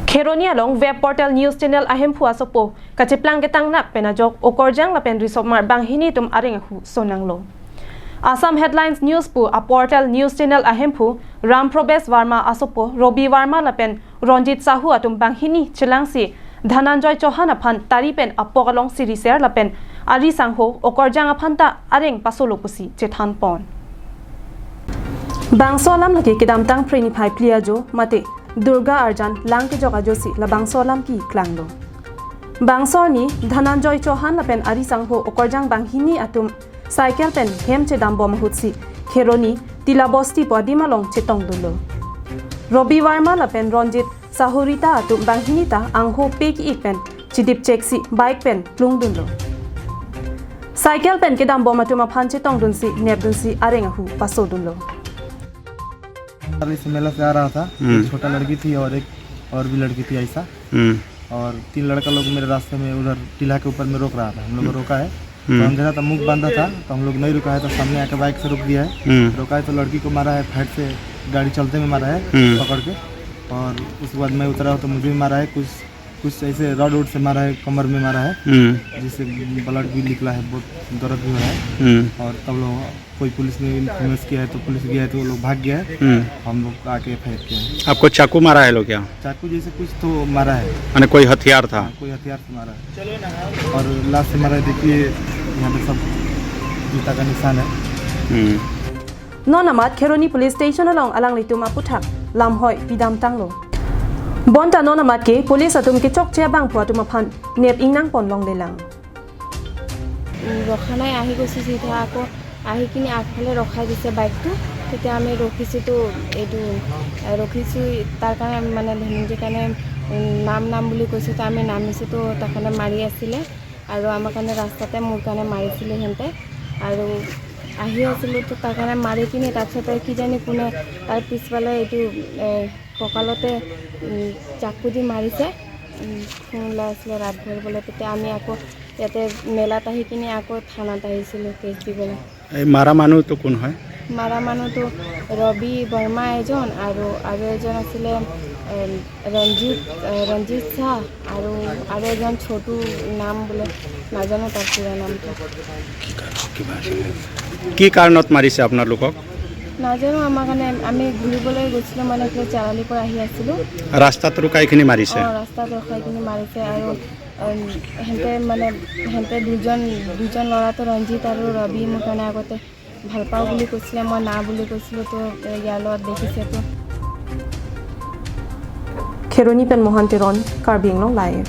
Kheronia long web portal news channel ahemphu asopo kacheplang katangnak penajok okorjang lapen risomar banghini tum areng sonanglo. Assam headlines news pu a portal news channel ahemphu Ram Probes Varma asopo Robi Varma lapen Ronjit Sahu atum banghini chilangsi Dhananjoy Chauhan aphan taripen apokalong siriser lapen ari sangho okorjang aphanta areng pasolopusi chethan pon. Bangsolam lagi kedamtang prenipai pliajo mate Durga Arjan lang ke joka josi la bangsolam ki klanglo. Bangsor ni Dhananjoy Chauhan lapen ari sangho okorjang banghini atum cycle pen hem che dambo mahutsi Kheroni tilabosti podimalong chetong dulo. Robi Varma lapen Ronjit Sahurita atum banghinita angho peki ikpen chidip cheksi bike pen plung dulo. Cycle pen ke dambo matuma phan chetong dunsi neb dunsi arengahu paso dulo. इस मेला से आ रहा था छोटा लड़की थी और एक और भी लड़की थी ऐसा और 3 लड़का लोग मेरे रास्ते में उधर टीला के ऊपर में रोक रहा था। हम लोग रोका है तो अंधेरा था, मुख बांधा था तो हम लोग नहीं रुका है तो सामने आके बाइक से रुक दिया है। रोका है तो लड़की को मारा है, फाइट से गाड़ी चलते में मारा है पकड़ के और उसके बाद मैं उतरा तो मुझे भी मारा है, कुछ ऐसे रॉड वोड से मारा है, कमर में मारा है जिससे ब्लड भी निकला है, बहुत दर्द भी हो रहा है। और तब लोग कोई पुलिस ने इन्फॉर्मेशन किया है तो पुलिस गया है तो वो लोग भाग गया है। हम लोग आके फेंक किया। आपको चाकू मारा है लोग क्या? चाकू जैसे कुछ तो मारा है, मैंने कोई हथियार था? कोई हथियार से मारा है और लास्ट से मारा है। देखिए यहाँ पे सब जूता का निशान है। Nonamat Kheroni police station along alang litum aputhak lamhoi pidam tanglo. Bonta nonamat ke police atum ke chok che bang phuatum aphan nep ingnang pon long lelang. ৰখানাই আহি গৈছে সিধা আকৌ আহি কিনি আগফালে ৰখাই দিছে বাইকটো। তেতিয়া আমি ৰখিছোঁ তো এইটো ৰখিছোঁ তাৰ কাৰণে মানে ধেনুজি কাৰণে নাম বুলি কৈছে তো আমি নামিছোঁ তো তাৰ কাৰণে মাৰি আছিলে আৰু আমাৰ কাৰণে ৰাস্তাতে মোৰ কাৰণে মাৰিছিলে সিহঁতে আৰু আহি আছিলোঁ তো তাৰ কাৰণে মাৰি কিনি তাৰপিছতে কি জানি কোনে তাৰ পিছফালে এইটো কঁকালতে চাকু দি মাৰিছে। ফোন ওলাই আছিলে ৰাত ভৰিবলৈ। তেতিয়া আমি আকৌ ইয়াতে মেলাত আহি কিনি আকৌ থানাত আহিছিলোঁ কেছ দিবলৈ। মাৰা মানুহটো কোন হয়? মাৰা মানুহটো ৰবি বৰ্মা এজন আৰু এজন আছিলে ৰঞ্জিত শাহ আৰু এজন ছোটু নাম বোলে নাজানো তাৰ পুৰা নামটো। কি কাৰণত মাৰিছে আপোনালোকক? নাজানো, আমাৰ কাৰণে আমি ঘূৰিবলৈ গৈছিলোঁ মানে চাৰালিৰ পৰা আহি আছিলোঁ। ৰাস্তাত ৰখাইখিনি মাৰিছে? ৰাস্তাত ৰখাইখিনি মাৰিছে আৰু সিহঁতে দুজন ল'ৰাটো ৰঞ্জিত আৰু ৰবি মোৰ কাৰণে আগতে ভাল পাওঁ বুলি কৈছিলে, মই না বুলি কৈছিলোঁ তো ইয়াৰ লগত দেখিছে তো। Kheroni pen mohantiron karbing long live.